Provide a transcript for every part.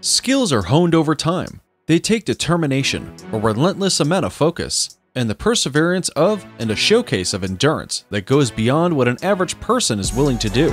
Skills are honed over time. They take determination, a relentless amount of focus, and the perseverance of and a showcase of endurance that goes beyond what an average person is willing to do.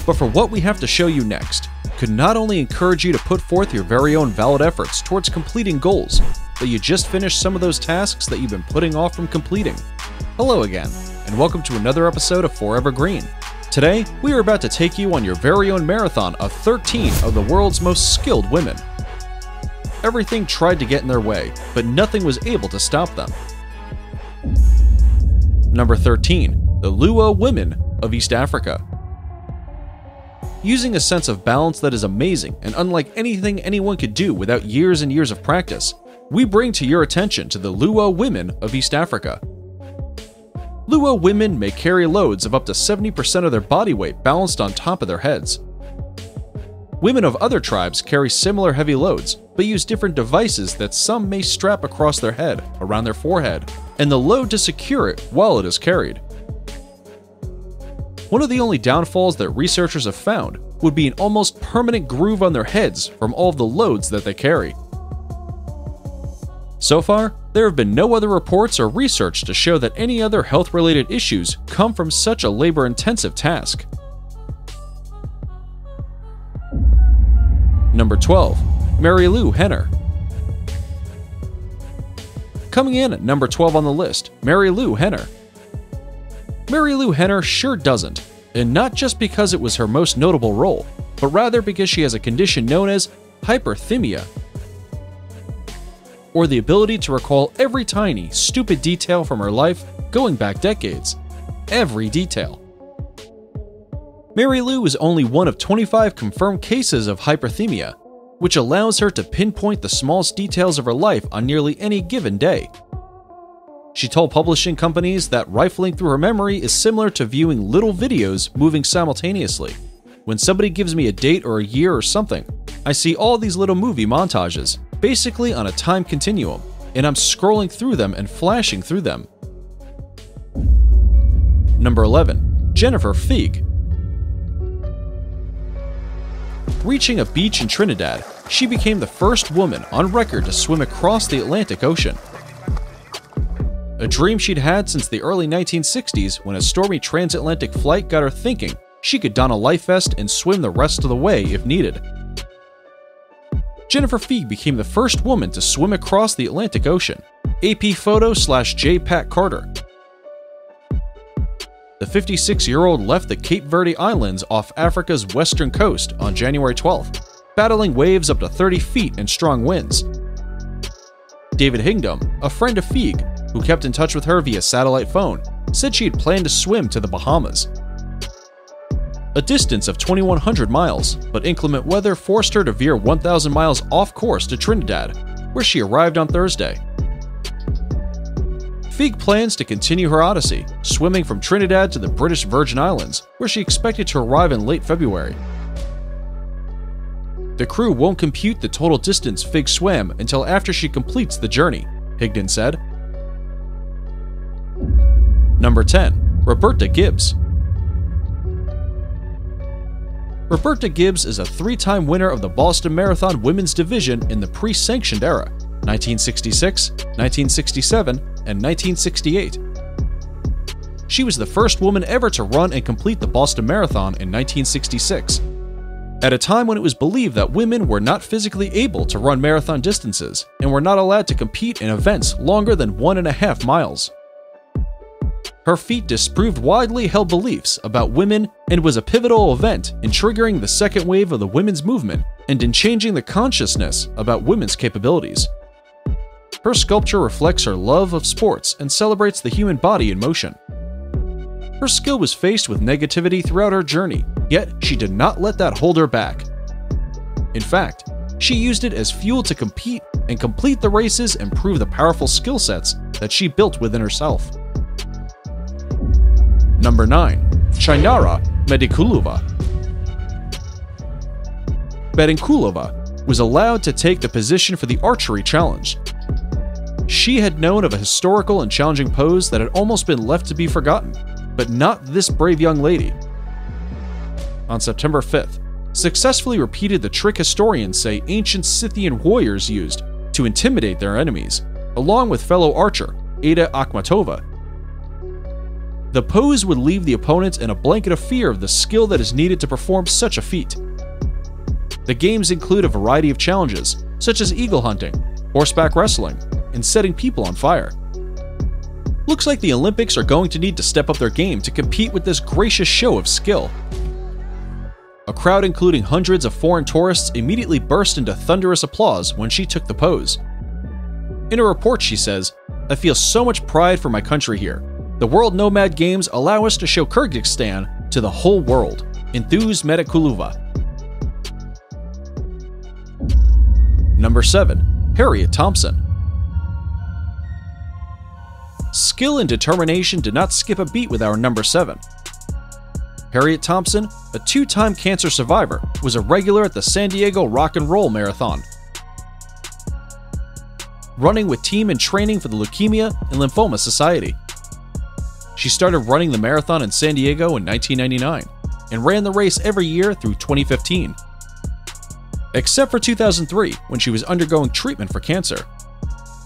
But for what we have to show you next, could not only encourage you to put forth your very own valid efforts towards completing goals, but you just finished some of those tasks that you've been putting off from completing. Hello again, and welcome to another episode of Forever Green. Today, we are about to take you on your very own marathon of 13 of the world's most skilled women. Everything tried to get in their way, but nothing was able to stop them. Number 13. The Luo Women of East Africa. Using a sense of balance that is amazing and unlike anything anyone could do without years and years of practice, we bring to your attention to the Luo Women of East Africa. Luo women may carry loads of up to 70% of their body weight balanced on top of their heads. Women of other tribes carry similar heavy loads, but use different devices that some may strap across their head, around their forehead, and the load to secure it while it is carried. One of the only downfalls that researchers have found would be an almost permanent groove on their heads from all of the loads that they carry. So far, there have been no other reports or research to show that any other health-related issues come from such a labor-intensive task. Number 12. Marilu Henner. Coming in at number 12 on the list, Marilu Henner. Marilu Henner sure doesn't, and not just because it was her most notable role, but rather because she has a condition known as hyperthymia, or the ability to recall every tiny, stupid detail from her life going back decades. Every detail. Marilu is only one of 25 confirmed cases of hyperthymia, which allows her to pinpoint the smallest details of her life on nearly any given day. She told publishing companies that rifling through her memory is similar to viewing little videos moving simultaneously. When somebody gives me a date or a year or something, I see all these little movie montages, basically on a time continuum, and I'm scrolling through them and flashing through them. Number 11. Jennifer Feig. Reaching a beach in Trinidad, she became the first woman on record to swim across the Atlantic Ocean. A dream she'd had since the early 1960s when a stormy transatlantic flight got her thinking she could don a life vest and swim the rest of the way if needed. Jennifer Feig became the first woman to swim across the Atlantic Ocean. AP Photo/J. Pat Carter. The 56-year-old left the Cape Verde Islands off Africa's western coast on January 12th, battling waves up to 30 feet and strong winds. David Hingdom, a friend of Feig, who kept in touch with her via satellite phone, said she had planned to swim to the Bahamas. A distance of 2,100 miles, but inclement weather forced her to veer 1,000 miles off course to Trinidad, where she arrived on Thursday. Feig plans to continue her odyssey, swimming from Trinidad to the British Virgin Islands, where she expected to arrive in late February. The crew won't compute the total distance Feig swam until after she completes the journey, Higdon said. Number 10. Roberta Gibbs. Roberta Gibbs is a three-time winner of the Boston Marathon Women's Division in the pre-sanctioned era, 1966, 1967, and 1968. She was the first woman ever to run and complete the Boston Marathon in 1966, at a time when it was believed that women were not physically able to run marathon distances and were not allowed to compete in events longer than 1.5 miles. Her feat disproved widely held beliefs about women and was a pivotal event in triggering the second wave of the women's movement and in changing the consciousness about women's capabilities. Her sculpture reflects her love of sports and celebrates the human body in motion. Her skill was faced with negativity throughout her journey, yet she did not let that hold her back. In fact, she used it as fuel to compete and complete the races and prove the powerful skill sets that she built within herself. Number 9. Chainara Medikulova. Medikulova was allowed to take the position for the archery challenge. She had known of a historical and challenging pose that had almost been left to be forgotten, but not this brave young lady. On September 5th, successfully repeated the trick historians say ancient Scythian warriors used to intimidate their enemies, along with fellow archer Ada Akhmatova. The pose would leave the opponent in a blanket of fear of the skill that is needed to perform such a feat. The games include a variety of challenges, such as eagle hunting, horseback wrestling, and setting people on fire. Looks like the Olympics are going to need to step up their game to compete with this gracious show of skill. A crowd including hundreds of foreign tourists immediately burst into thunderous applause when she took the pose. In a report she says, "I feel so much pride for my country here. The World Nomad Games allow us to show Kyrgyzstan to the whole world. Enthuse Medikulova." Number 7. Harriet Thompson. Skill and determination did not skip a beat with our number 7. Harriet Thompson, a two-time cancer survivor, was a regular at the San Diego Rock and Roll Marathon, running with team and training for the Leukemia and Lymphoma Society. She started running the marathon in San Diego in 1999 and ran the race every year through 2015. Except for 2003, when she was undergoing treatment for cancer.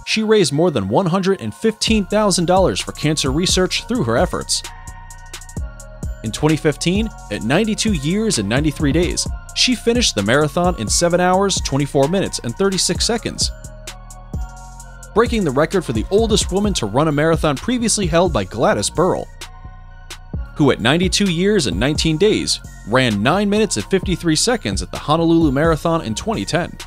She raised more than $115,000 for cancer research through her efforts. In 2015, at 92 years and 93 days, she finished the marathon in 7 hours, 24 minutes, and 36 seconds, breaking the record for the oldest woman to run a marathon previously held by Gladys Burrell, who at 92 years and 19 days ran 9 minutes and 53 seconds at the Honolulu Marathon in 2010.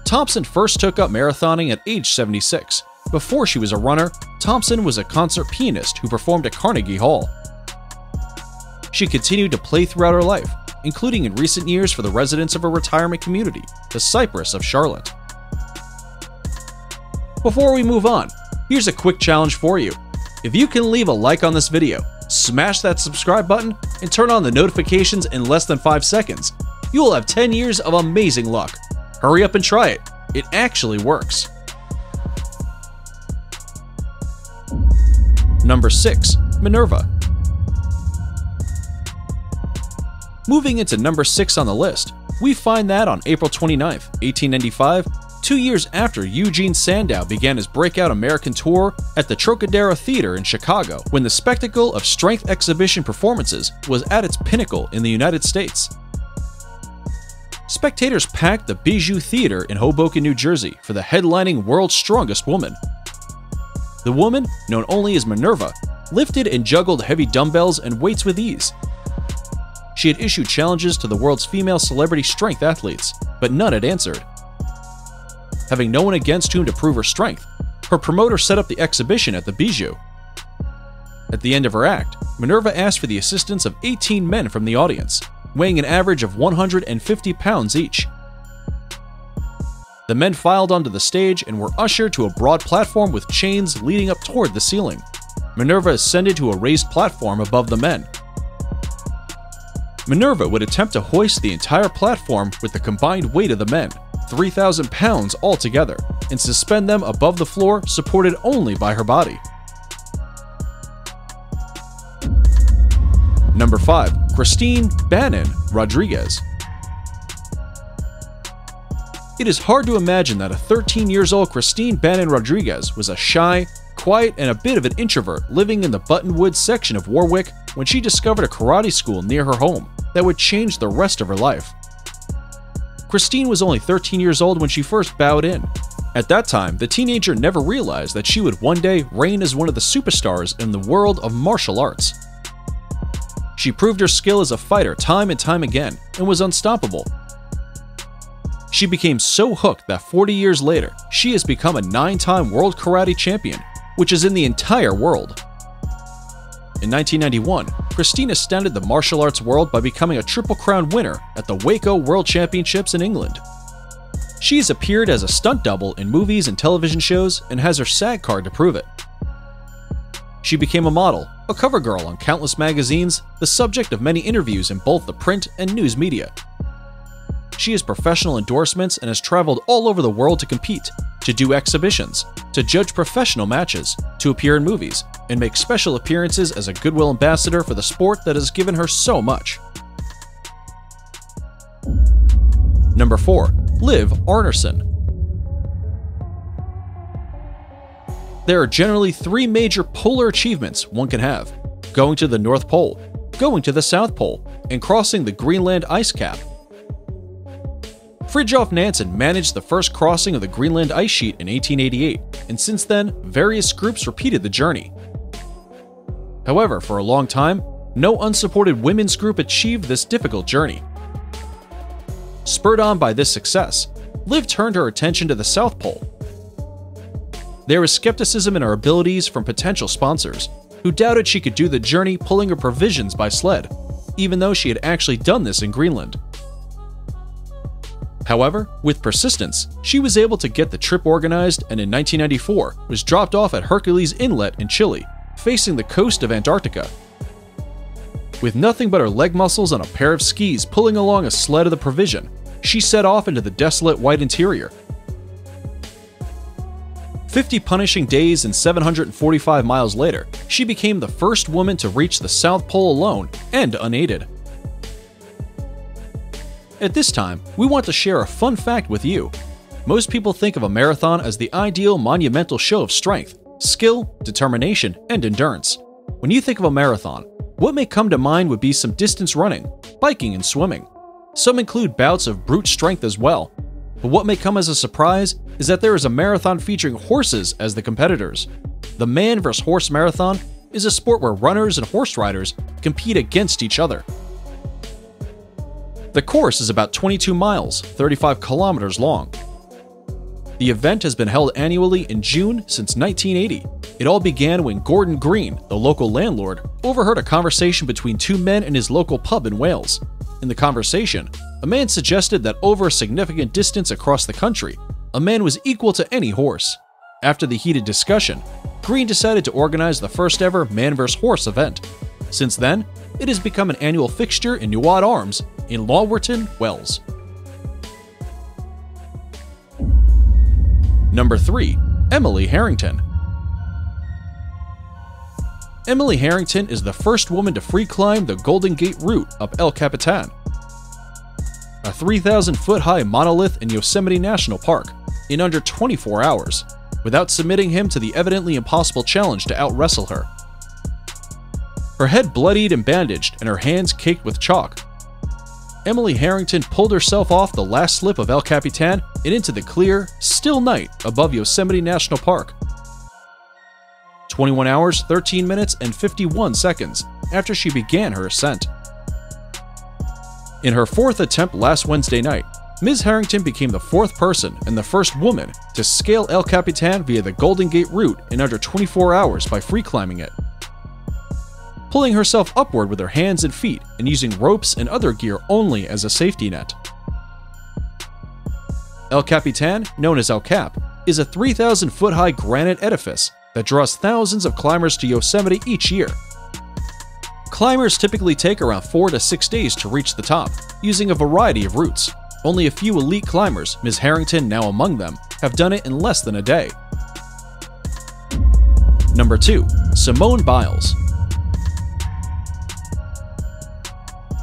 Thompson first took up marathoning at age 76. Before she was a runner, Thompson was a concert pianist who performed at Carnegie Hall. She continued to play throughout her life, including in recent years for the residents of her retirement community, the Cypress of Charlotte. Before we move on, here's a quick challenge for you. If you can leave a like on this video, smash that subscribe button, and turn on the notifications in less than 5 seconds, you will have 10 years of amazing luck. Hurry up and try it. It actually works. Number 6. Minerva. Moving into number 6 on the list, we find that on April 29, 1895, 2 years after Eugene Sandow began his breakout American tour at the Trocadero Theater in Chicago, when the spectacle of strength exhibition performances was at its pinnacle in the United States. Spectators packed the Bijou Theater in Hoboken, New Jersey for the headlining World's Strongest Woman. The woman, known only as Minerva, lifted and juggled heavy dumbbells and weights with ease. She had issued challenges to the world's female celebrity strength athletes, but none had answered. Having no one against whom to prove her strength, her promoter set up the exhibition at the Bijou. At the end of her act, Minerva asked for the assistance of 18 men from the audience, weighing an average of 150 pounds each. The men filed onto the stage and were ushered to a broad platform with chains leading up toward the ceiling. Minerva ascended to a raised platform above the men. Minerva would attempt to hoist the entire platform with the combined weight of the men, 3,000 pounds altogether, and suspend them above the floor supported only by her body. Number 5. Christine Bannon Rodriguez. It is hard to imagine that a 13-year-old Christine Bannon Rodriguez was a shy, quiet, and a bit of an introvert living in the Buttonwoods section of Warwick when she discovered a karate school near her home that would change the rest of her life. Christine was only 13 years old when she first bowed in. At that time, the teenager never realized that she would one day reign as one of the superstars in the world of martial arts. She proved her skill as a fighter time and time again and was unstoppable. She became so hooked that 40 years later, she has become a 9-time world karate champion, which is in the entire world. In 1991, Christine astounded the martial arts world by becoming a Triple Crown winner at the Waco World Championships in England. She has appeared as a stunt double in movies and television shows and has her SAG card to prove it. She became a model, a cover girl on countless magazines, the subject of many interviews in both the print and news media. She has professional endorsements and has traveled all over the world to compete, to do exhibitions, to judge professional matches, to appear in movies, and make special appearances as a goodwill ambassador for the sport that has given her so much. Number 4. Liv Arnerson. There are generally 3 major polar achievements one can have: going to the North Pole, going to the South Pole, and crossing the Greenland ice cap. Fridtjof Nansen managed the first crossing of the Greenland ice sheet in 1888, and since then, various groups repeated the journey. However, for a long time, no unsupported women's group achieved this difficult journey. Spurred on by this success, Liv turned her attention to the South Pole. There was skepticism in her abilities from potential sponsors, who doubted she could do the journey pulling her provisions by sled, even though she had actually done this in Greenland. However, with persistence, she was able to get the trip organized and in 1994 was dropped off at Hercules Inlet in Chile, facing the coast of Antarctica. With nothing but her leg muscles on a pair of skis pulling along a sled of the provision, she set off into the desolate white interior. 50 punishing days and 745 miles later, she became the first woman to reach the South Pole alone and unaided. At this time, we want to share a fun fact with you. Most people think of a marathon as the ideal monumental show of strength, skill, determination, and endurance. When you think of a marathon, what may come to mind would be some distance running, biking, and swimming. Some include bouts of brute strength as well. But what may come as a surprise is that there is a marathon featuring horses as the competitors. The man vs. horse marathon is a sport where runners and horse riders compete against each other. The course is about 22 miles, 35 kilometers long. The event has been held annually in June since 1980. It all began when Gordon Green, the local landlord, overheard a conversation between 2 men in his local pub in Wales. In the conversation, a man suggested that over a significant distance across the country, a man was equal to any horse. After the heated discussion, Green decided to organize the first ever man vs. horse event. Since then, it has become an annual fixture in Nuad Arms in Lawwerton, Wales. Number 3. Emily Harrington. Emily Harrington is the first woman to free climb the Golden Gate route up El Capitan, a 3,000-foot-high monolith in Yosemite National Park, in under 24 hours, without submitting him to the evidently impossible challenge to out-wrestle her. Her head bloodied and bandaged, and her hands caked with chalk, Emily Harrington pulled herself off the last slip of El Capitan and into the clear, still night above Yosemite National Park. 21 hours, 13 minutes, and 51 seconds after she began her ascent. In her 4th attempt last Wednesday night, Ms. Harrington became the 4th person and the first woman to scale El Capitan via the Golden Gate route in under 24 hours by free climbing it. Pulling herself upward with her hands and feet and using ropes and other gear only as a safety net. El Capitan, known as El Cap, is a 3,000-foot-high granite edifice that draws thousands of climbers to Yosemite each year. Climbers typically take around 4 to 6 days to reach the top, using a variety of routes. Only a few elite climbers, Ms. Harrington now among them, have done it in less than a day. Number 2. Simone Biles.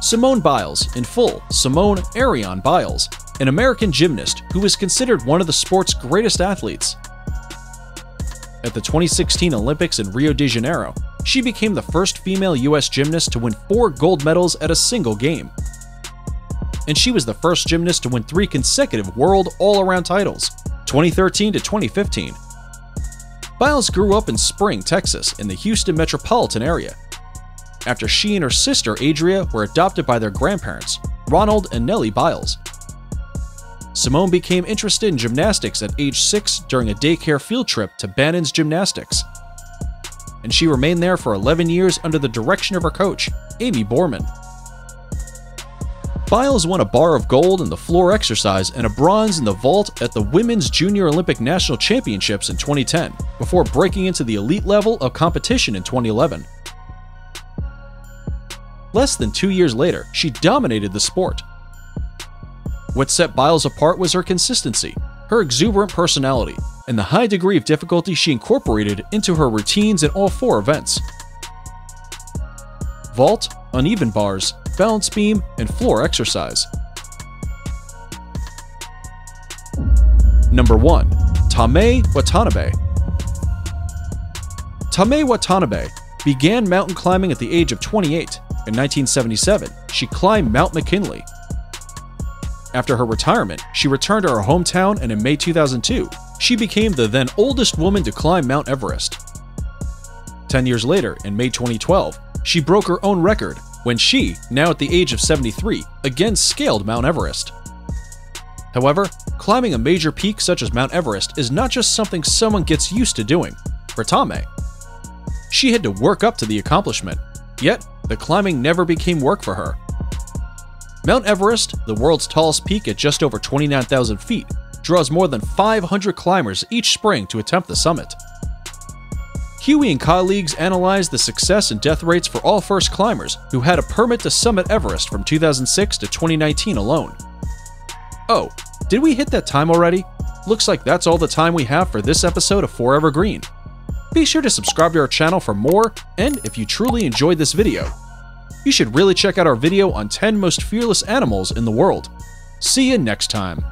Simone Biles, in full, Simone Arion Biles, an American gymnast who is considered one of the sport's greatest athletes. At the 2016 Olympics in Rio de Janeiro, she became the first female U.S. gymnast to win 4 gold medals at a single game. And she was the first gymnast to win 3 consecutive world all-around titles, 2013 to 2015. Biles grew up in Spring, Texas, in the Houston metropolitan area. After she and her sister Adria were adopted by their grandparents, Ronald and Nellie Biles. Simone became interested in gymnastics at age 6 during a daycare field trip to Bannon's Gymnastics. And she remained there for 11 years under the direction of her coach, Amy Borman. Biles won a bar of gold in the floor exercise and a bronze in the vault at the Women's Junior Olympic National Championships in 2010, before breaking into the elite level of competition in 2011. Less than 2 years later, she dominated the sport. What set Biles apart was her consistency, her exuberant personality, and the high degree of difficulty she incorporated into her routines in all 4 events: vault, uneven bars, balance beam, and floor exercise. Number 1. Tamae Watanabe. Tamae Watanabe began mountain climbing at the age of 28. In 1977, she climbed Mount McKinley. After her retirement, she returned to her hometown, and in May 2002, she became the then oldest woman to climb Mount Everest. 10 years later, in May 2012, she broke her own record when she, now at the age of 73, again scaled Mount Everest. However, climbing a major peak such as Mount Everest is not just something someone gets used to doing. For Tamae, she had to work up to the accomplishment, yet the climbing never became work for her. Mount Everest, the world's tallest peak at just over 29,000 feet, draws more than 500 climbers each spring to attempt the summit. Huey and colleagues analyzed the success and death rates for all first climbers who had a permit to summit Everest from 2006 to 2019 alone. Oh, did we hit that time already? Looks like that's all the time we have for this episode of Forever Green. Be sure to subscribe to our channel for more, and if you truly enjoyed this video, you should really check out our video on 10 most fearless animals in the world. See you next time.